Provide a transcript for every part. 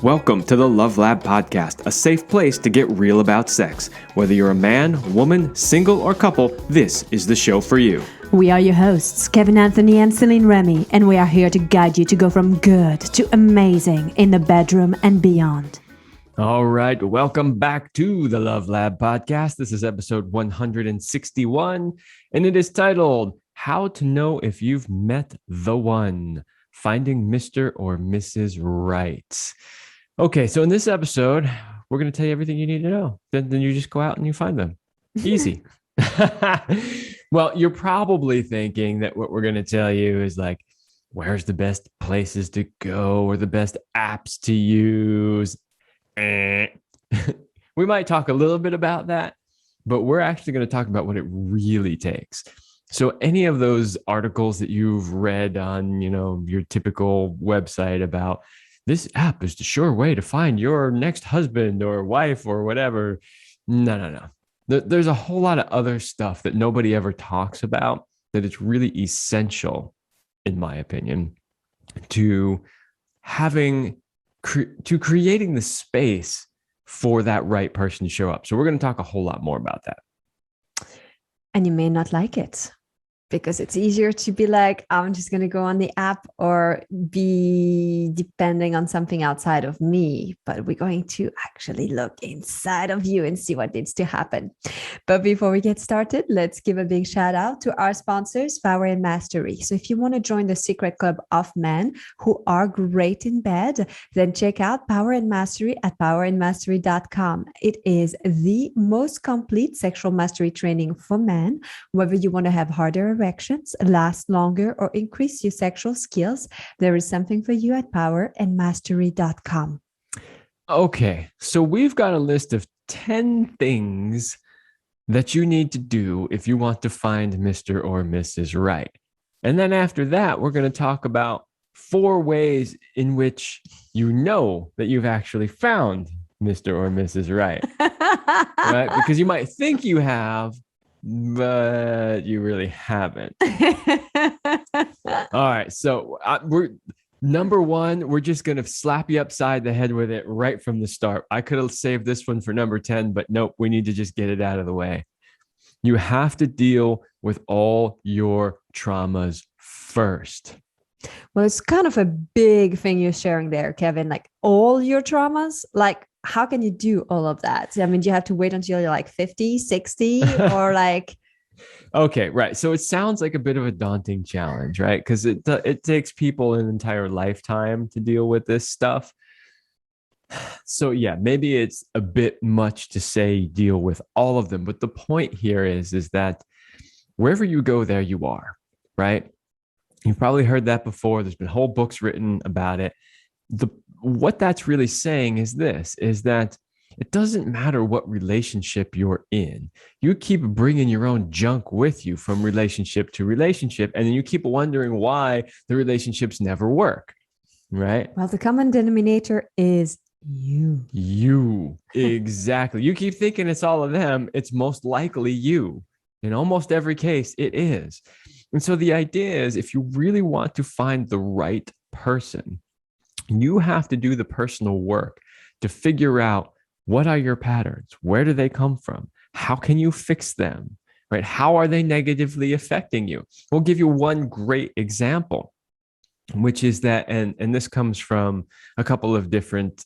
Welcome to the Love Lab Podcast, a safe place to get real about sex. Whether you're a man, woman, single, or couple, this is the show for you. We are your hosts, Kevin Anthony and Céline Remy, and we are here to guide you to go from good to amazing in the bedroom and beyond. All right, welcome back to the Love Lab Podcast. This is episode 161, and it is titled, How to Know If You've Met the One, Finding Mr. or Mrs. Right. Okay, so in this episode, we're going to tell you everything you need to know. Then you just go out and you find them. Easy. Well, you're probably thinking that what we're going to tell you is like, where's the best places to go or the best apps to use? We might talk a little bit about that, but we're actually going to talk about what it really takes. So any of those articles that you've read on, your typical website about this app is the sure way to find your next husband or wife or whatever. No. There's a whole lot of other stuff that nobody ever talks about that it's really essential, in my opinion, to creating the space for that right person to show up. So we're going to talk a whole lot more about that. And you may not like it because it's easier to be like, I'm just going to go on the app or be depending on something outside of me. But we're going to actually look inside of you and see what needs to happen. But before we get started, let's give a big shout out to our sponsors, Power and Mastery. So if you want to join the secret club of men who are great in bed, then check out Power and Mastery at powerandmastery.com. It is the most complete sexual mastery training for men. Whether you want to have harder erections, last longer, or increase your sexual skills, there is something for you at powerandmastery.com. Okay, so we've got a list of 10 things that you need to do if you want to find Mr. or Mrs. Right. And then after that, we're going to talk about 4 ways in which you know that you've actually found Mr. or Mrs. Right. Right? Because you might think you have, but you really haven't. All right. So number 1, we're just going to slap you upside the head with it right from the start. I could have saved this one for number 10, but nope, we need to just get it out of the way. You have to deal with all your traumas first. Well, it's kind of a big thing you're sharing there, Kevin, like all your traumas, like how can you do all of that? I mean, do you have to wait until you're like 50, 60 or like... Okay, right. So it sounds like a bit of a daunting challenge, right? Because it takes people an entire lifetime to deal with this stuff. So yeah, maybe it's a bit much to say deal with all of them. But the point here is that wherever you go, there you are, right? You've probably heard that before. There's been whole books written about it. What that's really saying is that it doesn't matter what relationship you're in. You keep bringing your own junk with you from relationship to relationship, and then you keep wondering why the relationships never work, right? Well, the common denominator is you. You, exactly. You keep thinking it's all of them. It's most likely you. In almost every case, it is. And so the idea is if you really want to find the right person, you have to do the personal work to figure out what are your patterns? Where do they come from? How can you fix them? Right? How are they negatively affecting you? We'll give you one great example, which is that, and this comes from a couple of different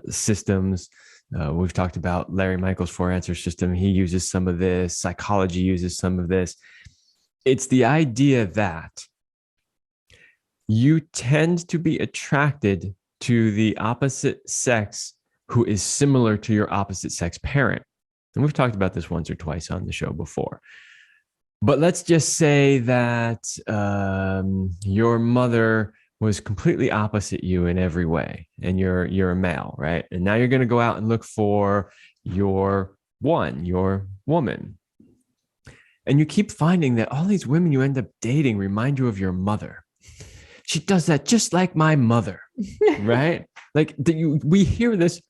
systems. We've talked about Larry Michaels' 4-answer system. He uses some of this. Psychology uses some of this. It's the idea that you tend to be attracted to the opposite sex who is similar to your opposite sex parent. And we've talked about this once or twice on the show before. But let's just say that your mother was completely opposite you in every way, and you're a male, right? And now you're going to go out and look for your woman. And you keep finding that all these women you end up dating remind you of your mother. She does that just like my mother, right? Like we hear this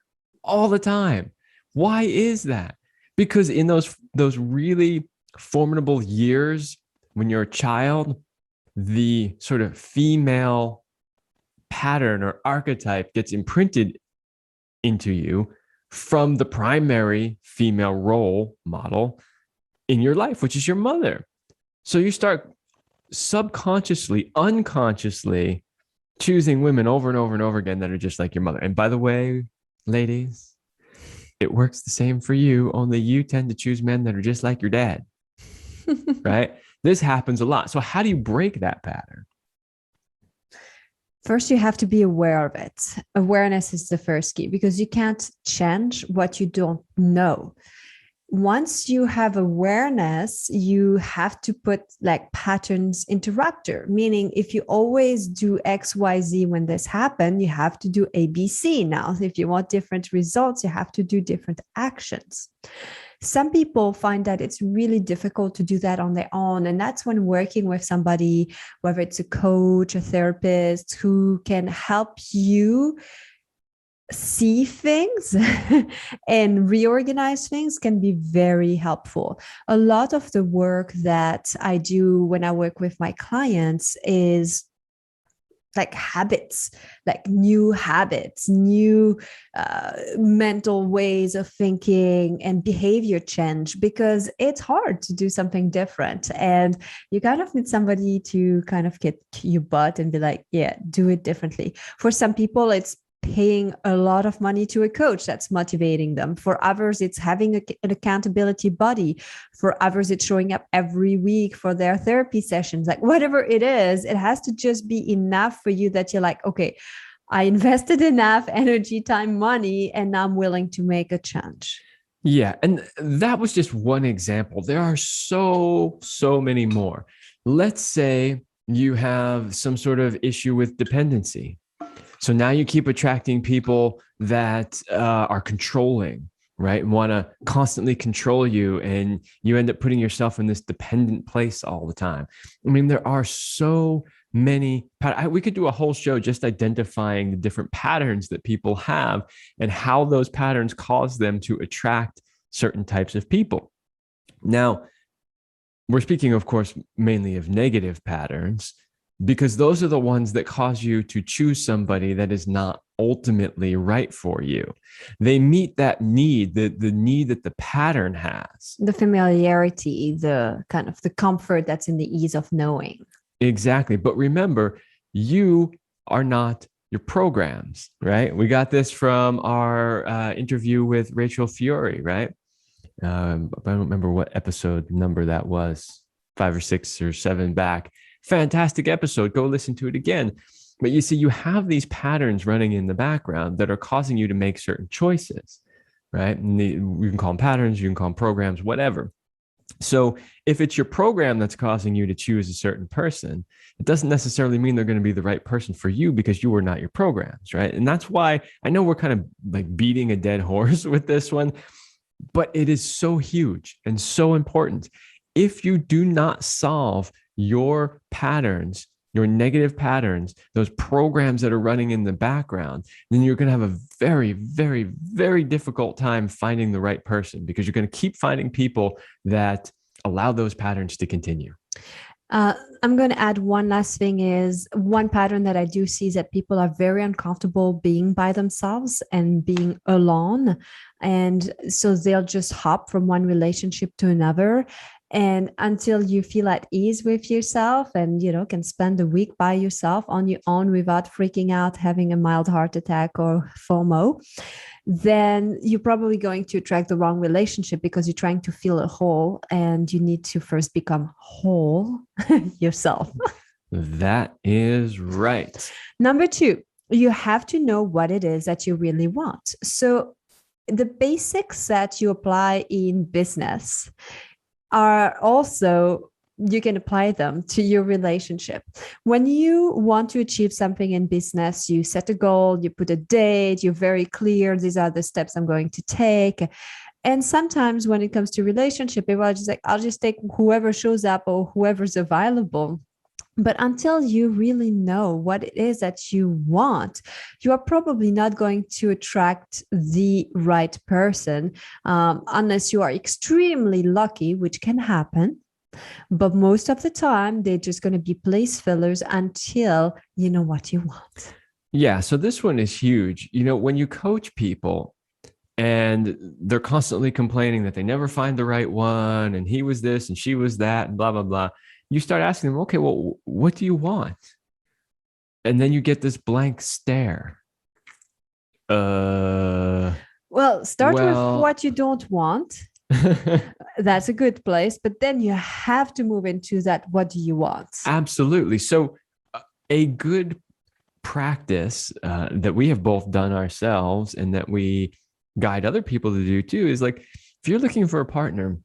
all the time. Why is that? Because in those really formidable years when you're a child, the sort of female pattern or archetype gets imprinted into you from the primary female role model in your life, which is your mother. So you start subconsciously, unconsciously choosing women over and over and over again that are just like your mother. And by the way, ladies, it works the same for you, only you tend to choose men that are just like your dad, right? This happens a lot. So how do you break that pattern? First, you have to be aware of it. Awareness is the first key because you can't change what you don't know. Once you have awareness, you have to put like patterns interrupter, meaning if you always do X, Y, Z when this happens, you have to do A, B, C. Now, if you want different results, you have to do different actions. Some people find that it's really difficult to do that on their own. And that's when working with somebody, whether it's a coach, a therapist, who can help you see things and reorganize things can be very helpful. A lot of the work that I do when I work with my clients is like habits, like new habits, new mental ways of thinking and behavior change, because it's hard to do something different. And you kind of need somebody to kind of get your butt and be like, yeah, do it differently. For some people, it's paying a lot of money to a coach that's motivating them. For others, it's having an accountability buddy. For others, it's showing up every week for their therapy sessions. Like whatever it is, it has to just be enough for you that you're like, okay, I invested enough energy, time, money, and now I'm willing to make a change. Yeah. And that was just one example. There are so many more. Let's say you have some sort of issue with dependency. So now you keep attracting people that are controlling, right? And want to constantly control you. And you end up putting yourself in this dependent place all the time. I mean, there are so many. We could do a whole show just identifying the different patterns that people have and how those patterns cause them to attract certain types of people. Now, we're speaking, of course, mainly of negative patterns, because those are the ones that cause you to choose somebody that is not ultimately right for you. They meet that need, the need that the pattern has. The familiarity, the kind of the comfort that's in the ease of knowing. Exactly. But remember, you are not your programs, right? We got this from our interview with Rachel Fiore, right? I don't remember what episode number that was, 5 or 6 or 7 back. Fantastic episode. Go listen to it again. But you see, you have these patterns running in the background that are causing you to make certain choices, right? And you can call them patterns, you can call them programs, whatever. So if it's your program that's causing you to choose a certain person, it doesn't necessarily mean they're going to be the right person for you because you are not your programs, right? And that's why I know we're kind of like beating a dead horse with this one, but it is so huge and so important. If you do not solve your patterns, your negative patterns, those programs that are running in the background, then you're going to have a very, very, very difficult time finding the right person because you're going to keep finding people that allow those patterns to continue. I'm going to add one last thing is one pattern that I do see is that people are very uncomfortable being by themselves and being alone. And so they'll just hop from one relationship to another. And until you feel at ease with yourself and, can spend a week by yourself on your own without freaking out, having a mild heart attack or FOMO, then you're probably going to attract the wrong relationship because you're trying to feel a whole and you need to first become whole yourself. That is right. Number 2, you have to know what it is that you really want. So the basics that you apply in business are also, you can apply them to your relationship. When you want to achieve something in business, you set a goal, you put a date, you're very clear, these are the steps I'm going to take. And sometimes when it comes to relationship, people are just like, I'll just take whoever shows up or whoever's available. But until you really know what it is that you want, you are probably not going to attract the right person unless you are extremely lucky, which can happen. But most of the time, they're just going to be place fillers until you know what you want. Yeah. So this one is huge. When you coach people and they're constantly complaining that they never find the right one and he was this and she was that and blah, blah, blah, you start asking them, okay, well, what do you want? And then you get this blank stare. Well, start with Well, what you don't want. That's a good place. But then you have to move into that. What do you want? absolutely. So, a good practice that we have both done ourselves and that we guide other people to do too is like, if you're looking for a partner,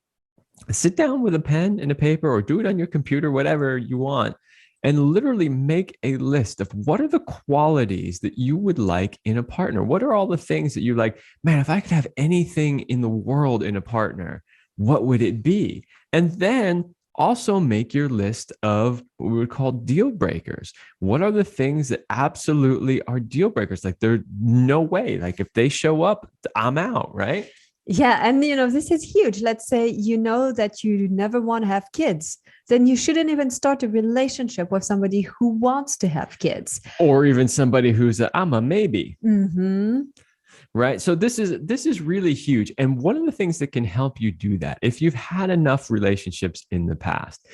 sit down with a pen and a paper or do it on your computer, whatever you want, and literally make a list of what are the qualities that you would like in a partner. What are all the things that you like? Man, if I could have anything in the world in a partner, what would it be? And then also make your list of what we would call deal breakers. What are the things that absolutely are deal breakers? Like, there's no way, like if they show up, I'm out, right? Yeah. And, this is huge. Let's say that you never want to have kids. Then you shouldn't even start a relationship with somebody who wants to have kids. Or even somebody who's I'm a maybe. Mm-hmm. Right. So this is really huge. And one of the things that can help you do that, if you've had enough relationships in the past,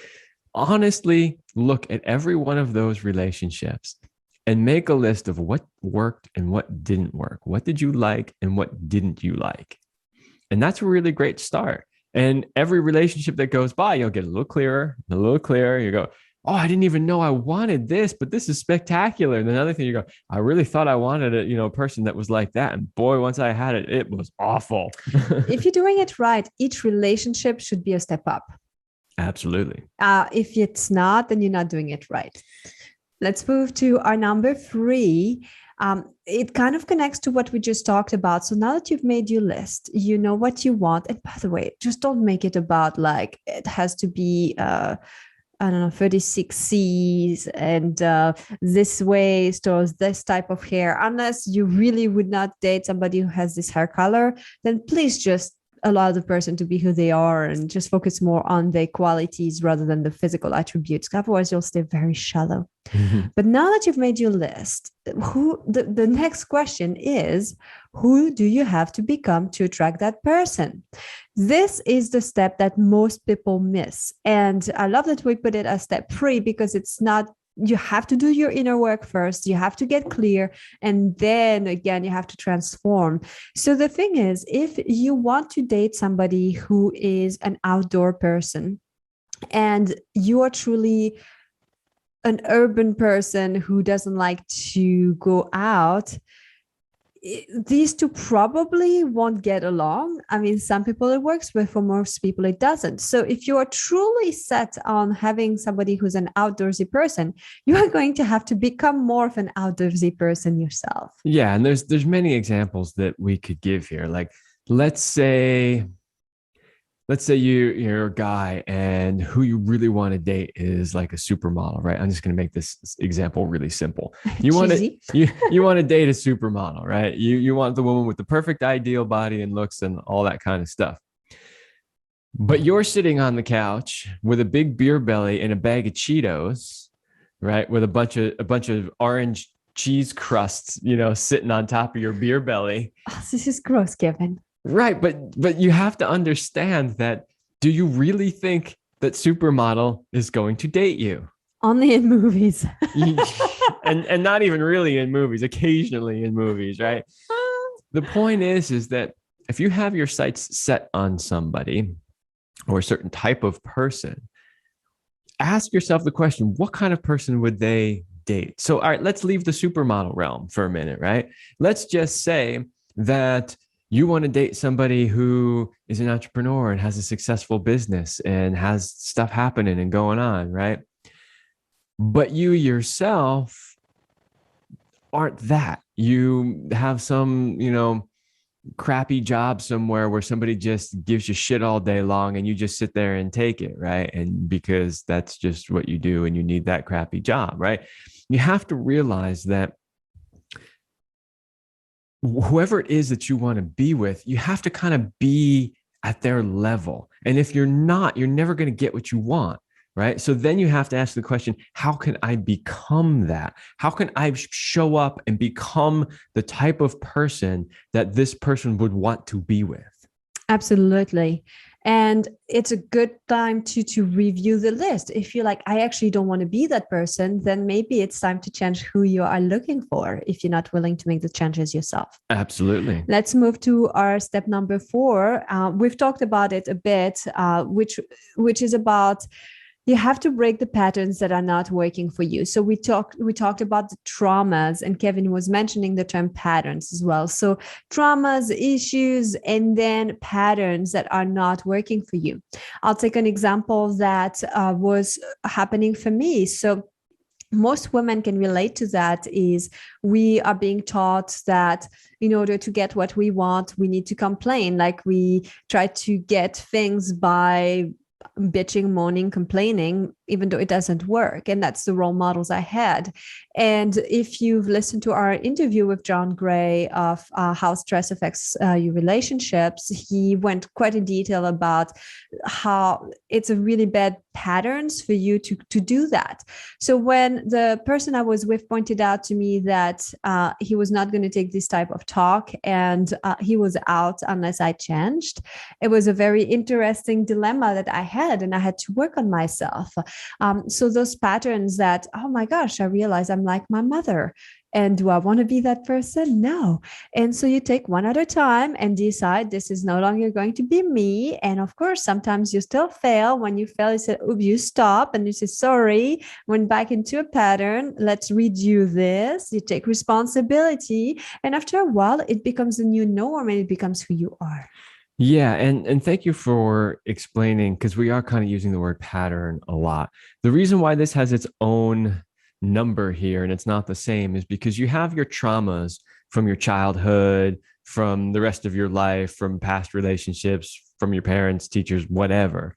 honestly look at every one of those relationships and make a list of what worked and what didn't work. What did you like and what didn't you like? And that's a really great start. And every relationship that goes by, you'll get a little clearer, a little clearer. You go, oh, I didn't even know I wanted this, but this is spectacular. And another thing, you go, I really thought I wanted a person that was like that. And boy, once I had it, it was awful. If you're doing it right, each relationship should be a step up. Absolutely. If it's not, then you're not doing it right. Let's move to our number 3. It kind of connects to what we just talked about. So now that you've made your list, you know what you want. And by the way, just don't make it about like it has to be, I don't know, 36 C's and this waist or this type of hair. Unless you really would not date somebody who has this hair color, then please just allow the person to be who they are and just focus more on their qualities rather than the physical attributes. Otherwise, you'll stay very shallow. But now that you've made your list, the next question is, who do you have to become to attract that person? This is the step that most people miss. And I love that we put it as step 3 because it's not, you have to do your inner work first. You have to get clear. And then again, you have to transform. So the thing is, if you want to date somebody who is an outdoor person and you are truly an urban person who doesn't like to go out, these two probably won't get along. I mean, some people it works, but for most people it doesn't. So if you are truly set on having somebody who's an outdoorsy person, you are going to have to become more of an outdoorsy person yourself. Yeah, and there's many examples that we could give here. Like, let's say you're a guy and who you really want to date is like a supermodel, right? I'm just going to make this example really simple. You want to you want to date a supermodel, right? You want the woman with the perfect ideal body and looks and all that kind of stuff. But you're sitting on the couch with a big beer belly and a bag of Cheetos, right? With a bunch of orange cheese crusts, sitting on top of your beer belly. Oh, this is gross, Kevin. Right. But you have to understand that, do you really think that supermodel is going to date you? Only in movies. and not even really in movies, occasionally in movies, right? The point is that if you have your sights set on somebody or a certain type of person, ask yourself the question, what kind of person would they date? So, all right, let's leave the supermodel realm for a minute, right? Let's just say that you want to date somebody who is an entrepreneur and has a successful business and has stuff happening and going on, right? But you yourself aren't that. You have some, crappy job somewhere where somebody just gives you shit all day long and you just sit there and take it, right? And because that's just what you do and you need that crappy job, right? You have to realize that whoever it is that you want to be with, you have to kind of be at their level. And if you're not, you're never going to get what you want. right? So then you have to ask the question, how can I become that? How can I show up and become the type of person that this person would want to be with? Absolutely. And it's a good time to review the list. If you're like, I actually don't want to be that person, then maybe it's time to change who you are looking for if you're not willing to make the changes yourself. Absolutely. Let's move to our step number 4. We've talked about it a bit, which is about you have to break the patterns that are not working for you. So we talked about the traumas, and Kevin was mentioning the term patterns as well. So traumas, issues, and then patterns that are not working for you. I'll take an example that was happening for me. So most women can relate to that. Is we are being taught that in order to get what we want, we need to complain. Like we try to get things by bitching, moaning, complaining, even though it doesn't work. And that's the role models I had. And if you've listened to our interview with John Gray of how stress affects your relationships, he went quite in detail about how it's a really bad patterns for you to do that. So when the person I was with pointed out to me that he was not going to take this type of talk and he was out unless I changed, it was a very interesting dilemma that I had, and I had to work on myself. So those patterns that, oh my gosh, I realize I'm like my mother. And do I want to be that person? No. And so you take one at a time and decide this is no longer going to be me. And of course, sometimes you still fail. When you fail, you say, oh, you stop and you say, sorry, went back into a pattern. Let's redo this. You take responsibility. And after a while, it becomes a new norm and it becomes who you are. Yeah, and thank you for explaining, because we are kind of using the word pattern a lot. The reason why this has its own number here and it's not the same is because you have your traumas from your childhood, from the rest of your life, from past relationships, from your parents, teachers, whatever.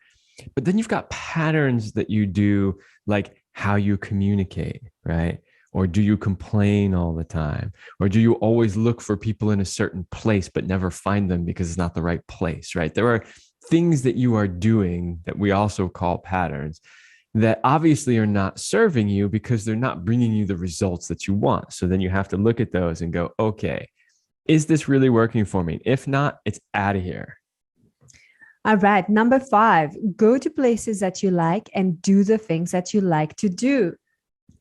But then you've got patterns that you do, like how you communicate, right? Or do you complain all the time? Or do you always look for people in a certain place but never find them because it's not the right place, right? There are things that you are doing that we also call patterns that obviously are not serving you because they're not bringing you the results that you want. So then you have to look at those and go, okay, is this really working for me? If not, it's out of here. All right. Number 5, go to places that you like and do the things that you like to do.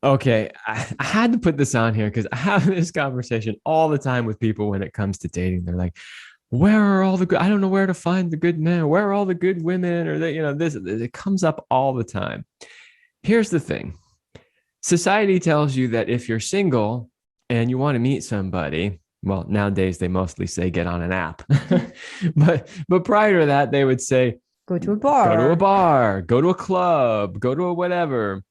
Okay, I had to put this on here because I have this conversation all the time with people when it comes to dating. They're like, where are all the good, I don't know where to find the good men. Where are all the good women? Or this, it comes up all the time. Here's the thing. Society tells you that if you're single and you want to meet somebody, well, nowadays they mostly say get on an app. but prior to that, they would say, go to a bar, go to a club, go to a whatever.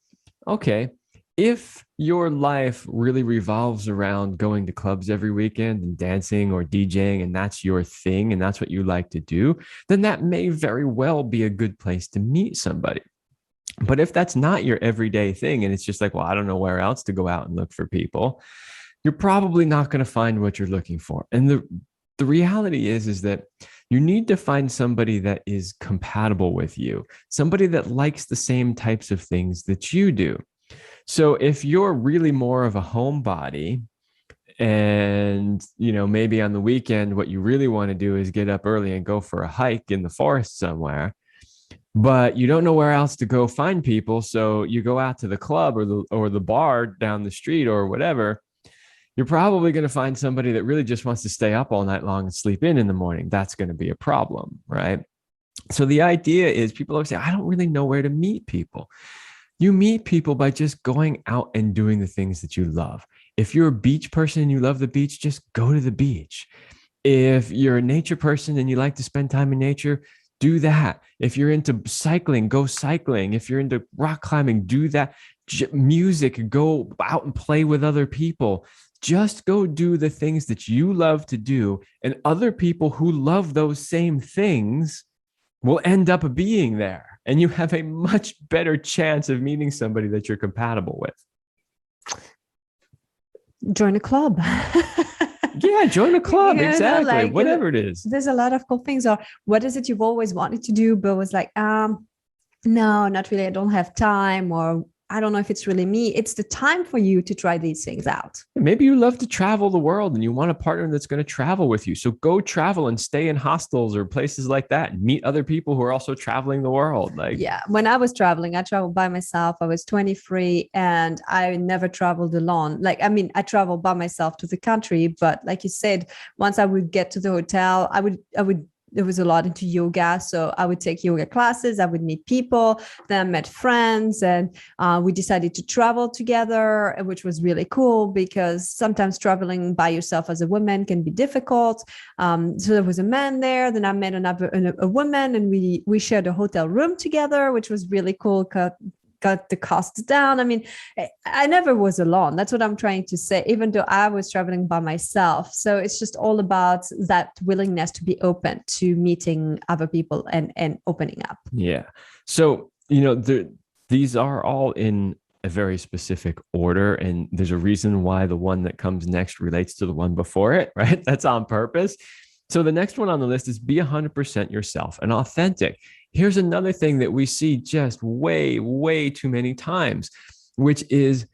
Okay. If your life really revolves around going to clubs every weekend and dancing or DJing, and that's your thing, and that's what you like to do, then that may very well be a good place to meet somebody. But if that's not your everyday thing, and it's just like, well, I don't know where else to go out and look for people, you're probably not going to find what you're looking for. And the reality is that you need to find somebody that is compatible with you, somebody that likes the same types of things that you do. So if you're really more of a homebody and, maybe on the weekend, what you really want to do is get up early and go for a hike in the forest somewhere, but you don't know where else to go find people. So you go out to the club or the bar down the street or whatever. You're probably going to find somebody that really just wants to stay up all night long and sleep in the morning. That's going to be a problem, right? So the idea is people always say, I don't really know where to meet people. You meet people by just going out and doing the things that you love. If you're a beach person and you love the beach, just go to the beach. If you're a nature person and you like to spend time in nature, do that. If you're into cycling, go cycling. If you're into rock climbing, do that. Music, go out and play with other people. Just go do the things that you love to do. And other people who love those same things will end up being there. And you have a much better chance of meeting somebody that you're compatible with. Join a club. Yeah, join a club. Exactly. Whatever it is. There's a lot of cool things. Or what is it you've always wanted to do, but was like, No, not really. I don't have time, or I don't know if it's really me. It's the time for you to try these things out. Maybe you love to travel the world and you want a partner that's going to travel with you. So go travel and stay in hostels or places like that and meet other people who are also traveling the world. Like, Yeah, when I was traveling, I traveled by myself. I was 23 and I never traveled alone. Like, I mean, I traveled by myself to the country, but like you said, once I would get to the hotel, I would there was a lot into yoga. So I would take yoga classes, I would meet people, then I met friends, and we decided to travel together, which was really cool because sometimes traveling by yourself as a woman can be difficult. So there was a man there, then I met a woman, and we shared a hotel room together, which was really cool. Got the costs down. I mean, I never was alone. That's what I'm trying to say, even though I was traveling by myself. So it's just all about that willingness to be open to meeting other people and opening up. yeah. So, these are all in a very specific order. And there's a reason why the one that comes next relates to the one before it, right? That's on purpose. So the next one on the list is be 100% yourself and authentic. Here's another thing that we see just way, way too many times, which is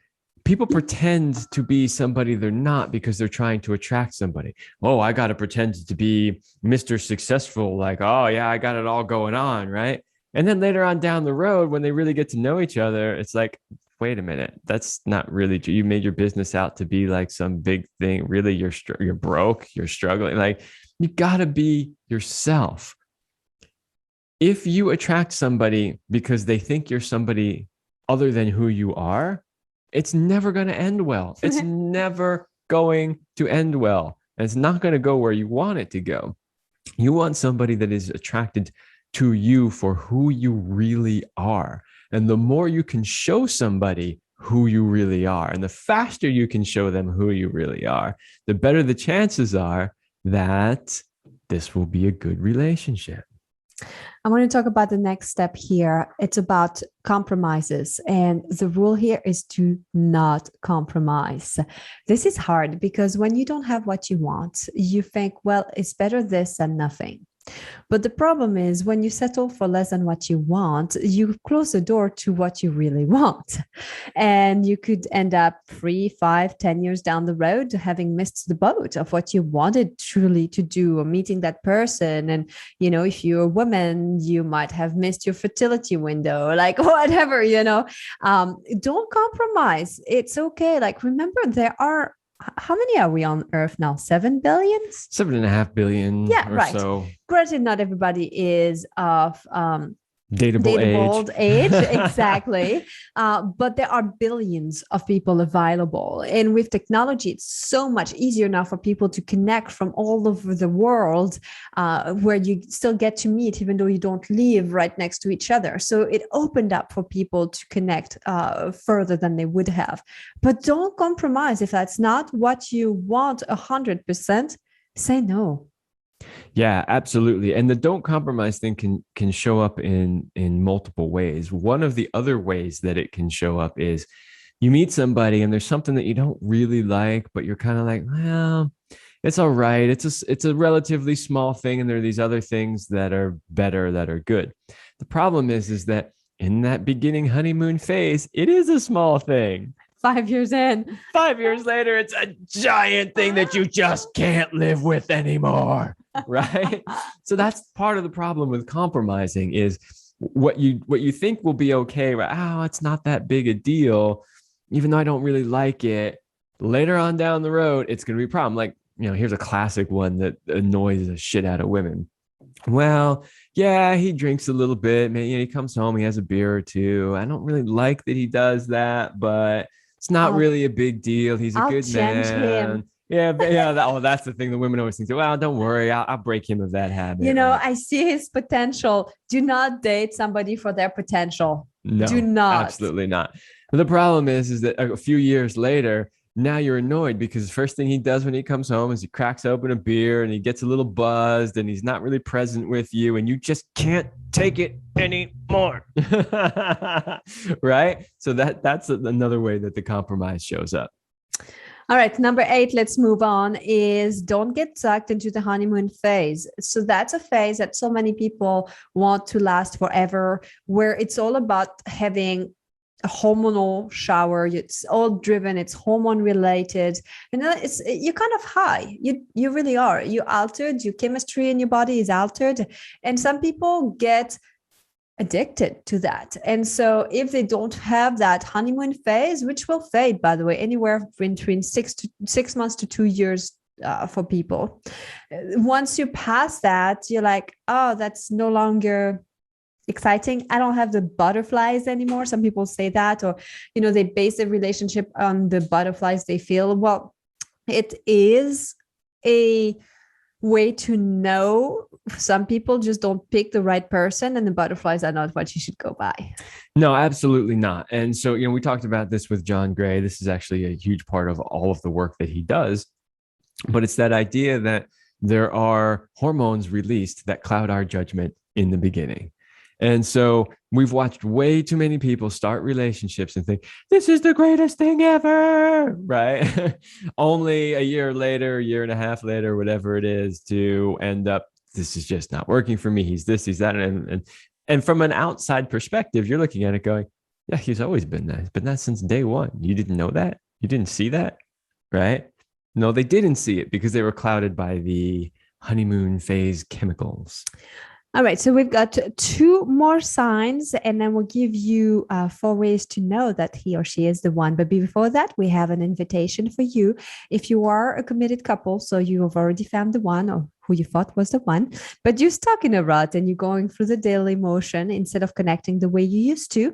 people pretend to be somebody they're not because they're trying to attract somebody. Oh, I got to pretend to be Mr. Successful. Like, oh, yeah, I got it all going on. Right. And then later on down the road, when they really get to know each other, it's like, wait a minute, that's not really true. You made your business out to be like some big thing. Really, you're broke, you're struggling. Like, you got to be yourself. If you attract somebody because they think you're somebody other than who you are, it's never going to end well. It's never going to end well. And it's not going to go where you want it to go. You want somebody that is attracted to you for who you really are. And the more you can show somebody who you really are, and the faster you can show them who you really are, the better the chances are that this will be a good relationship. I want to talk about the next step here. It's about compromises. And the rule here is to not compromise. This is hard because when you don't have what you want, you think, well, it's better this than nothing. But the problem is when you settle for less than what you want, you close the door to what you really want. And you could end up 3, 5, 10 years down the road having missed the boat of what you wanted truly to do or meeting that person. And, if you're a woman, you might have missed your fertility window, like whatever, don't compromise. It's okay. Like, remember, how many are we on Earth now? 7 billion? 7.5 billion. Yeah, or right. So. Granted, not everybody is of dateable age. Exactly. But there are billions of people available. And with technology, it's so much easier now for people to connect from all over the world, where you still get to meet, even though you don't live right next to each other. So it opened up for people to connect further than they would have. But don't compromise. If that's not what you want 100%, say no. Yeah, absolutely. And the don't compromise thing can show up in multiple ways. One of the other ways that it can show up is you meet somebody and there's something that you don't really like, but you're kind of like, well, it's all right. It's a relatively small thing, and there are these other things that are better, that are good. The problem is that in that beginning honeymoon phase, it is a small thing. 5 years in. 5 years later, it's a giant thing that you just can't live with anymore. Right. So that's part of the problem with compromising is what you think will be okay. Right? Oh, it's not that big a deal, even though I don't really like it. Later on down the road, it's going to be a problem. Like, here's a classic one that annoys the shit out of women. Well, yeah, he drinks a little bit. Man, he comes home, he has a beer or two. I don't really like that he does that, but it's not really a big deal. He's a good man. Him. Yeah, that's the thing. The women always think, well, don't worry, I'll break him of that habit. I see his potential. Do not date somebody for their potential. No, do not. Absolutely not. But the problem is that a few years later, now you're annoyed because the first thing he does when he comes home is he cracks open a beer and he gets a little buzzed and he's not really present with you and you just can't take it anymore. Right? So that's another way that the compromise shows up. All right, number 8, let's move on, is don't get sucked into the honeymoon phase. So that's a phase that so many people want to last forever, where it's all about having a hormonal shower. It's all driven, it's hormone related, and then it's you're kind of high. You really are. You altered, your chemistry in your body is altered, and some people get addicted to that. And so if they don't have that honeymoon phase, which will fade, by the way, anywhere between 6 months to 2 years for people, once you pass that, you're like, oh, that's no longer exciting. I don't have the butterflies anymore. Some people say that, or, they base their relationship on the butterflies they feel. Well, it is a way to know. Some people just don't pick the right person, and the butterflies are not what you should go by. No, absolutely not. And so, we talked about this with John Gray. This is actually a huge part of all of the work that he does. But it's that idea that there are hormones released that cloud our judgment in the beginning. And so we've watched way too many people start relationships and think, this is the greatest thing ever, right? Only a year later, a year and a half later, whatever it is, to end up, this is just not working for me. He's this, he's that. And from an outside perspective, you're looking at it going, yeah, he's always been that. He's been that since day one. You didn't know that? You didn't see that, right? No, they didn't see it because they were clouded by the honeymoon phase chemicals. All right, so we've got 2 more signs, and then we'll give you 4 ways to know that he or she is the one. But before that, we have an invitation for you. If you are a committed couple, so you have already found the one, or who you thought was the one, but you're stuck in a rut and you're going through the daily motion instead of connecting the way you used to,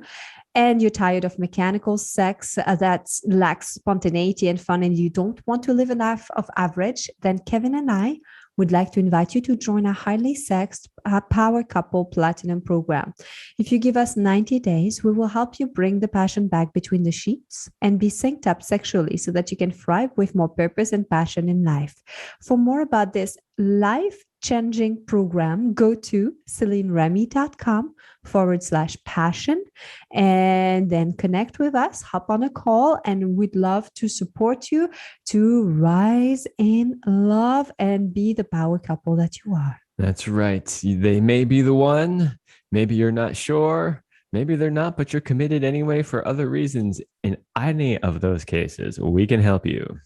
and you're tired of mechanical sex that lacks spontaneity and fun, and you don't want to live a life of average, then Kevin and I would like to invite you to join our highly sexed Power Couple Platinum program. If you give us 90 days, we will help you bring the passion back between the sheets and be synced up sexually so that you can thrive with more purpose and passion in life. For more about this life-changing program, go to CelineRemy.com/passion and then connect with us, hop on a call, and we'd love to support you to rise in love and be the power couple that you are. That's right. They may be the one. Maybe you're not sure. Maybe they're not, but you're committed anyway for other reasons. In any of those cases, we can help you.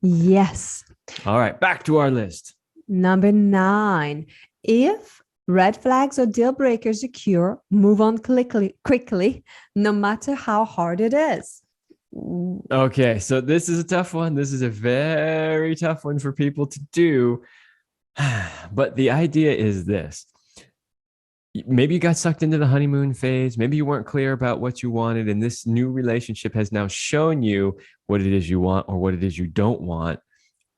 Yes. All right, back to our list. Number 9, if red flags or deal breakers occur, move on quickly, no matter how hard it is. Okay, so this is a tough one. This is a very tough one for people to do. But the idea is this. Maybe you got sucked into the honeymoon phase. Maybe you weren't clear about what you wanted, and this new relationship has now shown you what it is you want or what it is you don't want.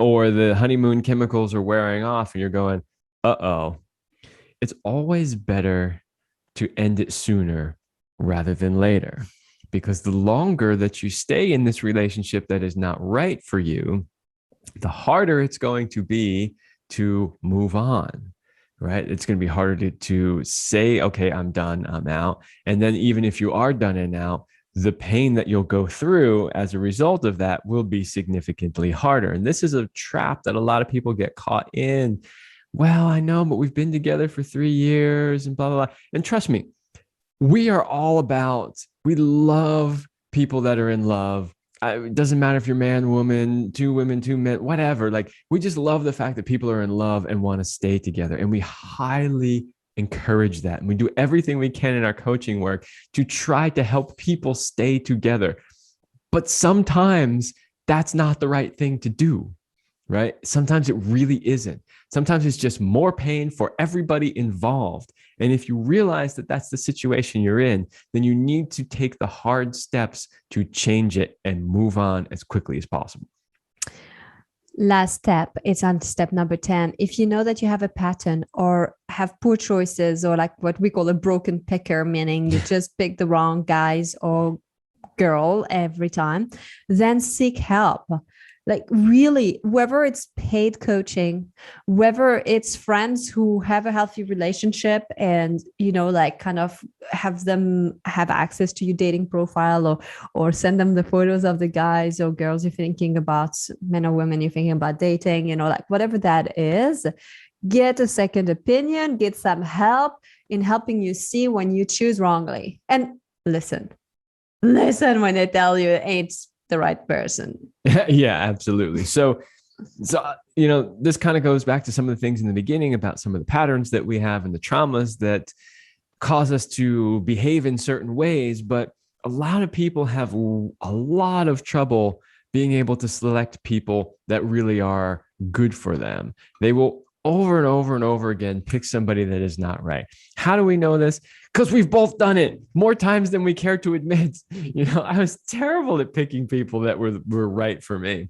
Or the honeymoon chemicals are wearing off and you're going, uh-oh. It's always better to end it sooner rather than later, because the longer that you stay in this relationship that is not right for you, the harder it's going to be to move on, right? It's going to be harder to say, okay, I'm done, I'm out. And then even if you are done and out, the pain that you'll go through as a result of that will be significantly harder. And this is a trap that a lot of people get caught in. Well, I know, but we've been together for 3 years and blah, blah, blah. And trust me, we love people that are in love. It doesn't matter if you're man, woman, 2 women, 2 men, whatever. Like, we just love the fact that people are in love and want to stay together. And we highly encourage that. And we do everything we can in our coaching work to try to help people stay together. But sometimes that's not the right thing to do, right? Sometimes it really isn't. Sometimes it's just more pain for everybody involved. And if you realize that that's the situation you're in, then you need to take the hard steps to change it and move on as quickly as possible. Last step, it's on step number 10. If you know that you have a pattern or have poor choices, or like what we call a broken picker, meaning you just pick the wrong guys or girl every time, then seek help. Like really, whether it's paid coaching, whether it's friends who have a healthy relationship and, like kind of have them have access to your dating profile, or send them the photos of the guys or girls you're thinking about, men or women you're thinking about dating, like whatever that is, get a second opinion, get some help in helping you see when you choose wrongly. And listen when they tell you it ain't the right person. Yeah, absolutely. So, this kind of goes back to some of the things in the beginning about some of the patterns that we have and the traumas that cause us to behave in certain ways. But a lot of people have a lot of trouble being able to select people that really are good for them. They will over and over and over again pick somebody that is not right. How do we know this? Because we've both done it more times than we care to admit. I was terrible at picking people that were right for me.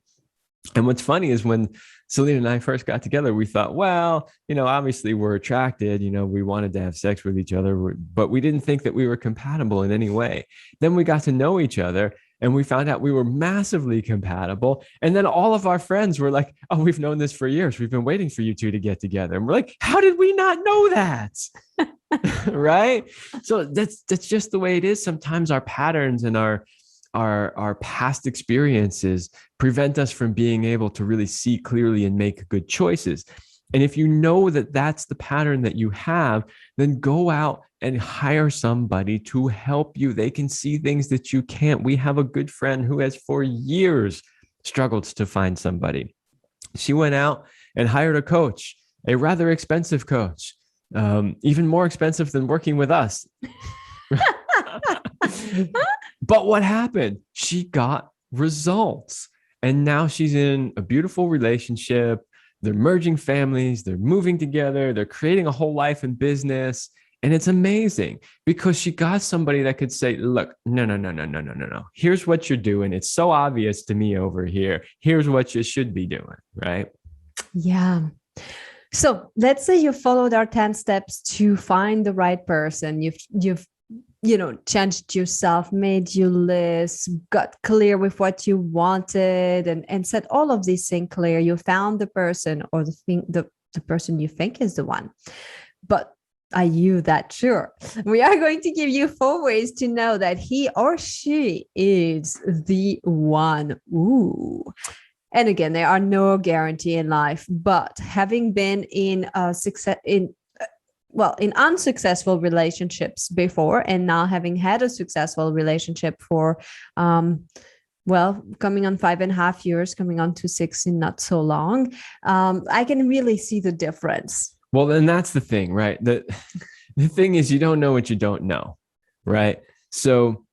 And what's funny is when Céline and I first got together, we thought, well, obviously we're attracted, we wanted to have sex with each other, but we didn't think that we were compatible in any way. Then we got to know each other and we found out we were massively compatible. And then all of our friends were like, oh, we've known this for years. We've been waiting for you two to get together. And we're like, how did we not know that? Right? So that's just the way it is. Sometimes our patterns and our past experiences prevent us from being able to really see clearly and make good choices. And if you know that that's the pattern that you have, then go out and hire somebody to help you. They can see things that you can't. We have a good friend who has for years struggled to find somebody. She went out and hired a coach, a rather expensive coach, even more expensive than working with us. But what happened? She got results. And now she's in a beautiful relationship. They're merging families. They're moving together. They're creating a whole life and business. And it's amazing because she got somebody that could say, look, no. Here's what you're doing. It's so obvious to me over here. Here's what you should be doing, right? Yeah. So let's say you followed our 10 steps to find the right person. You've changed yourself, made your list, got clear with what you wanted, and set all of these things clear. You found the person or the person you think is the one. But are you that sure? We are going to give you 4 ways to know that he or she is the one. Ooh. And again, there are no guarantee in life, but having been in unsuccessful relationships before, and now having had a successful relationship for, coming on 5.5 years, coming on to 6 in not so long, I can really see the difference. Well, then that's the thing, right? The thing is, you don't know what you don't know, right? So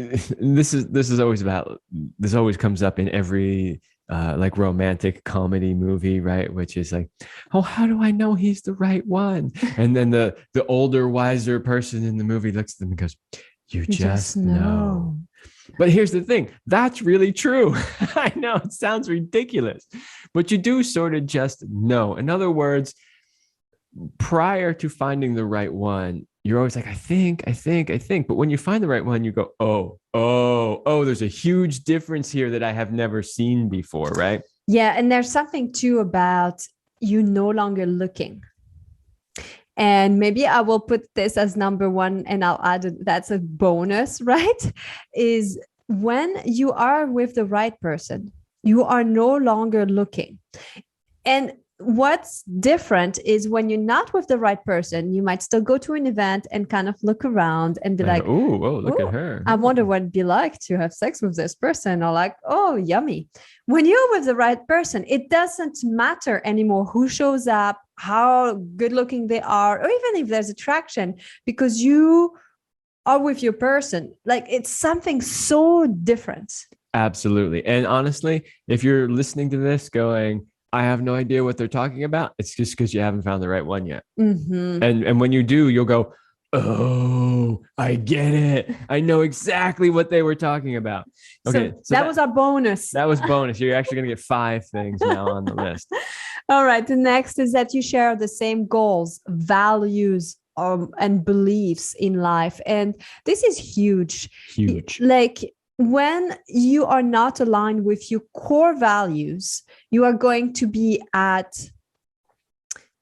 this always comes up in every like romantic comedy movie, right? Which is like, oh, how do I know he's the right one? And then the older, wiser person in the movie looks at them and goes, you just know. But here's the thing, that's really true. I know it sounds ridiculous, but you do sort of just know. In other words, prior to finding the right one, you're always like, I think. But when you find the right one, you go, oh, there's a huge difference here that I have never seen before, right? Yeah. And there's something too about you no longer looking. And maybe I will put this as number 1 and I'll add that's a bonus, right? Is when you are with the right person, you are no longer looking. And what's different is when you're not with the right person, you might still go to an event and kind of look around and be like, oh, look at her. I wonder what it'd be like to have sex with this person, or like, oh, yummy. When you're with the right person, it doesn't matter anymore who shows up, how good looking they are, or even if there's attraction, because you are with your person. Like, it's something so different. Absolutely. And honestly, if you're listening to this going, I have no idea what they're talking about, it's just because you haven't found the right one yet. Mm-hmm. And when you do, you'll go, oh, I get it. I know exactly what they were talking about. Okay. So that was our bonus. That was bonus. You're actually going to get 5 things now on the list. All right. The next is that you share the same goals, values, and beliefs in life. And this is huge. Huge. Like, when you are not aligned with your core values, you are going to be at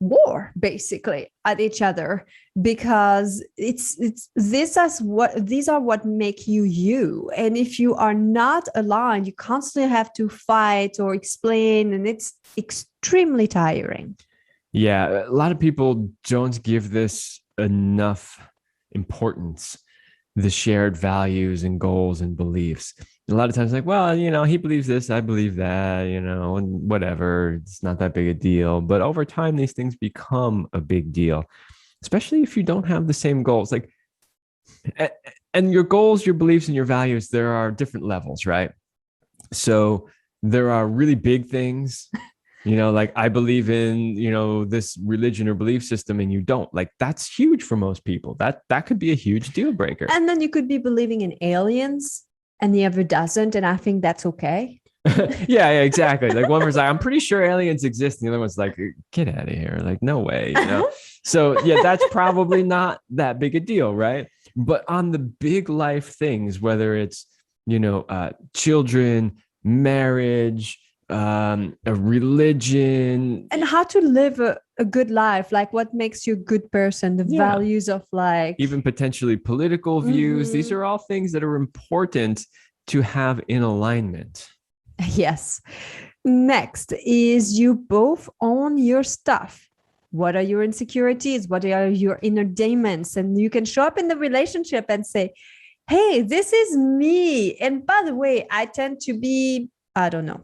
war basically at each other, because it's these are what make you. And if you are not aligned, you constantly have to fight or explain, and it's extremely tiring. Yeah, a lot of people don't give this enough importance, the shared values and goals and beliefs. A lot of times, like, well, he believes this, I believe that, and whatever, it's not that big a deal. But over time, these things become a big deal, especially if you don't have the same goals. Like, and your goals, your beliefs, and your values, there are different levels, right? So there are really big things, like I believe in, this religion or belief system and you don't. Like, that's huge for most people. That could be a huge deal breaker. And then you could be believing in aliens and the other doesn't. And I think that's okay. yeah, exactly. Like one person's like, I'm pretty sure aliens exist. And the other one's like, get out of here. Like, no way, So yeah, that's probably not that big a deal, right? But on the big life things, whether it's, children, marriage, a religion, and how to live a good life, like what makes you a good person, the values of like even potentially political views. These are all things that are important to have in alignment. Yes. Next is you both own your stuff. What are your insecurities? What are your inner demons? And you can show up in the relationship and say, hey, this is me. And by the way, I tend to be, I don't know,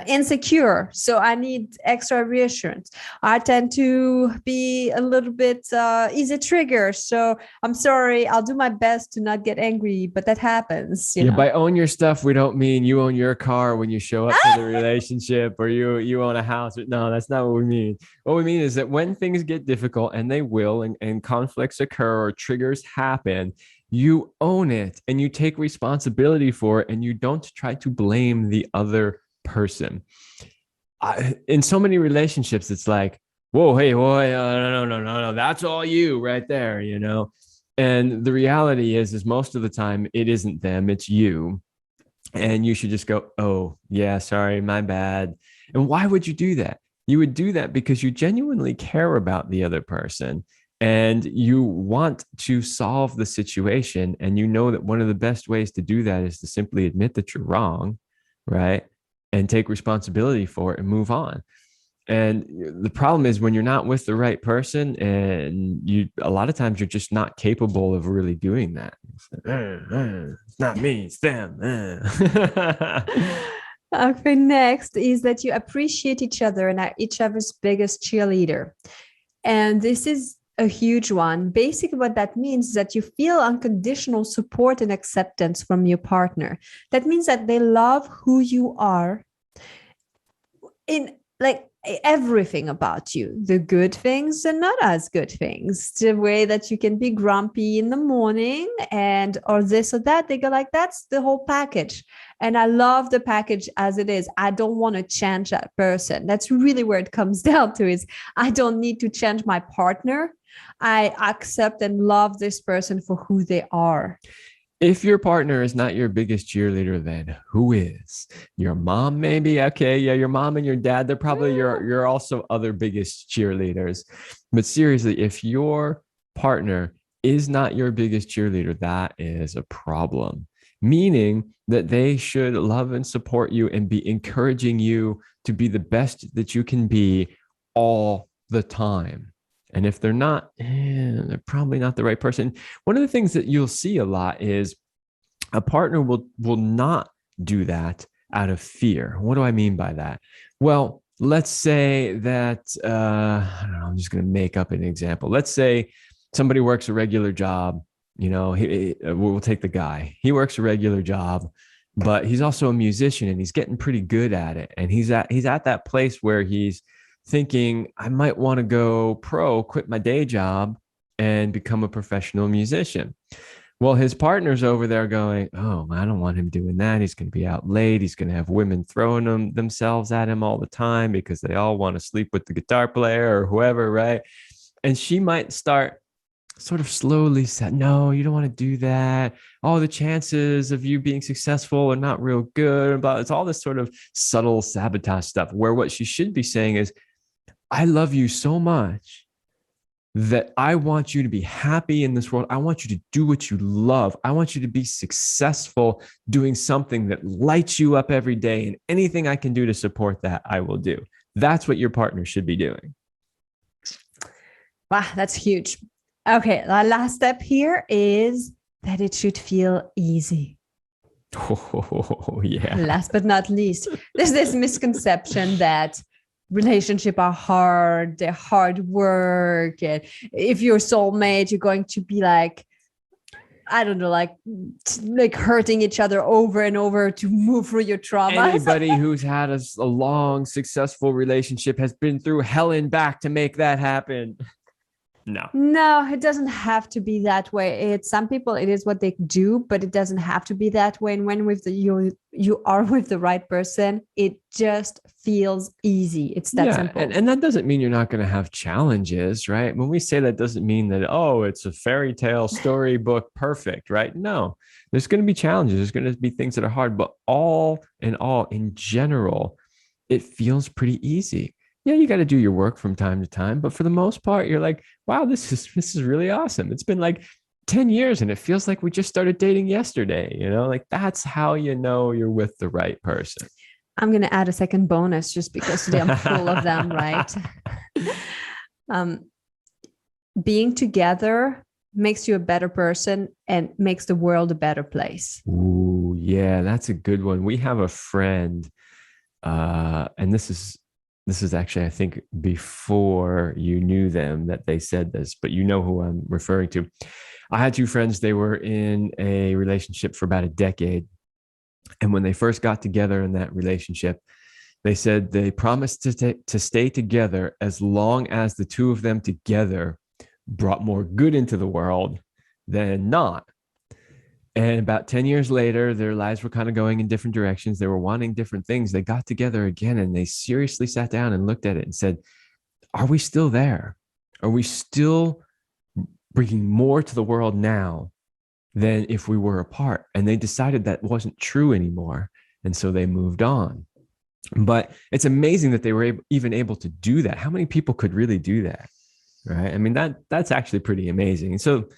insecure. So I need extra reassurance. I tend to be a little bit easy trigger. So I'm sorry, I'll do my best to not get angry, but that happens. You know? By own your stuff, we don't mean you own your car when you show up to the relationship, or you own a house. No, that's not what we mean. What we mean is that when things get difficult, and they will, and conflicts occur or triggers happen, you own it and you take responsibility for it, and you don't try to blame the other person. In so many relationships, it's like, whoa, hey, boy, no, that's all you right there, And the reality is most of the time it isn't them, it's you. And you should just go, oh yeah, sorry, my bad. And why would you do that? You would do that because you genuinely care about the other person and you want to solve the situation. And you know that one of the best ways to do that is to simply admit that you're wrong, right? And take responsibility for it and move on. And the problem is when you're not with the right person, and a lot of times you're just not capable of really doing that. It's not me, it's them. Okay, next is that you appreciate each other and are each other's biggest cheerleader. And this is a huge one. Basically, what that means is that you feel unconditional support and acceptance from your partner. That means that they love who you are in like everything about you, the good things and not as good things, the way that you can be grumpy in the morning and or this or that. They go like, that's the whole package. And I love the package as it is. I don't want to change that person. That's really where it comes down to, is I don't need to change my partner. I accept and love this person for who they are. If your partner is not your biggest cheerleader, then who is? Your mom, maybe? Okay, yeah, your mom and your dad, they're probably your also other biggest cheerleaders. But seriously, if your partner is not your biggest cheerleader, that is a problem. Meaning that they should love and support you and be encouraging you to be the best that you can be all the time. And if they're not, they're probably not the right person. One of the things that you'll see a lot is a partner will not do that out of fear. What do I mean by that? Well, let's say that, I don't know, I'm just going to make up an example. Let's say somebody works a regular job. We'll take the guy. He works a regular job, but he's also a musician and he's getting pretty good at it. And he's at that place where he's thinking, I might want to go pro, quit my day job and become a professional musician. Well, his partner's over there going, oh, I don't want him doing that. He's going to be out late. He's going to have women throwing themselves at him all the time because they all want to sleep with the guitar player or whoever, right? And she might start sort of slowly said, no, you don't want to do that. Oh, the chances of you being successful are not real good. But it's all this sort of subtle sabotage stuff, where what she should be saying is, I love you so much that I want you to be happy in this world. I want you to do what you love. I want you to be successful doing something that lights you up every day. And anything I can do to support that, I will do. That's what your partner should be doing. Wow, that's huge. Okay, our last step here is that it should feel easy. Oh, yeah. Last but not least, there's this misconception that relationships are hard, they're hard work. And if you're soulmate, you're going to be like, I don't know, like hurting each other over and over to move through your trauma. Anybody who's had a long, successful relationship has been through hell and back to make that happen. No, it doesn't have to be that way. It's some people, it is what they do, but it doesn't have to be that way. And when you are with the right person, it just feels easy. It's that simple. And that doesn't mean you're not going to have challenges, right? When we say that, doesn't mean that, oh, it's a fairy tale storybook perfect, right? No, there's going to be challenges. There's going to be things that are hard, but all in general, it feels pretty easy. Yeah, you got to do your work from time to time, but for the most part, you're like, wow, this is really awesome. It's been like 10 years and it feels like we just started dating yesterday, like that's how you know you're with the right person. I'm going to add a second bonus just because today I'm full of them, right? Being together makes you a better person and makes the world a better place. Ooh, yeah, that's a good one. We have a friend, and this is actually, I think, before you knew them that they said this, but you know who I'm referring to. I had two friends. They were in a relationship for about a decade. And when they first got together in that relationship, they said they promised to stay together as long as the two of them together brought more good into the world than not. And about 10 years later, their lives were kind of going in different directions. They were wanting different things. They got together again and they seriously sat down and looked at it and said, are we still there? Are we still bringing more to the world now than if we were apart? And they decided that wasn't true anymore. And so they moved on. But it's amazing that they were even able to do that. How many people could really do that? Right? I mean, that's actually pretty amazing. And so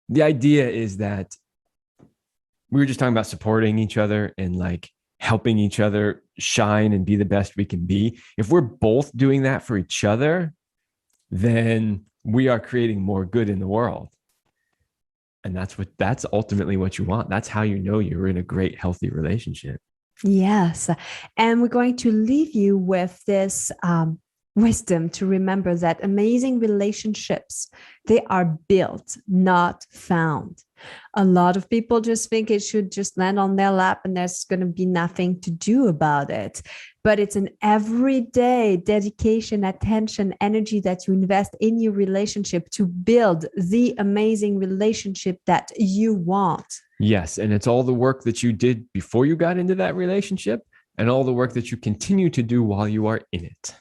the idea is that we were just talking about supporting each other and like helping each other shine and be the best we can be. If we're both doing that for each other, then we are creating more good in the world. And that's ultimately what you want. That's how you know you're in a great, healthy relationship. Yes. And we're going to leave you with this wisdom to remember that amazing relationships, they are built, not found. A lot of people just think it should just land on their lap and there's going to be nothing to do about it. But it's an everyday dedication, attention, energy that you invest in your relationship to build the amazing relationship that you want. Yes. And it's all the work that you did before you got into that relationship and all the work that you continue to do while you are in it.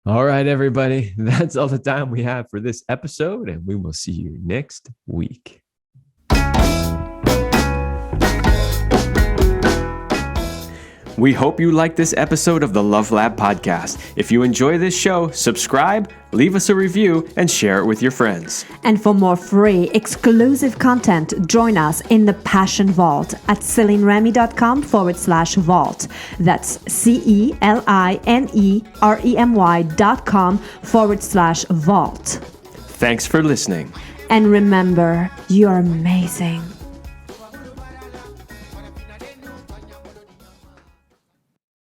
All right, everybody, that's all the time we have for this episode, and we will see you next week. We hope you liked this episode of the Love Lab podcast. If you enjoy this show, subscribe, leave us a review, and share it with your friends. And for more free, exclusive content, join us in the Passion Vault at CelineRemy.com/vault. That's CelineRemy.com/vault. Thanks for listening. And remember, you're amazing.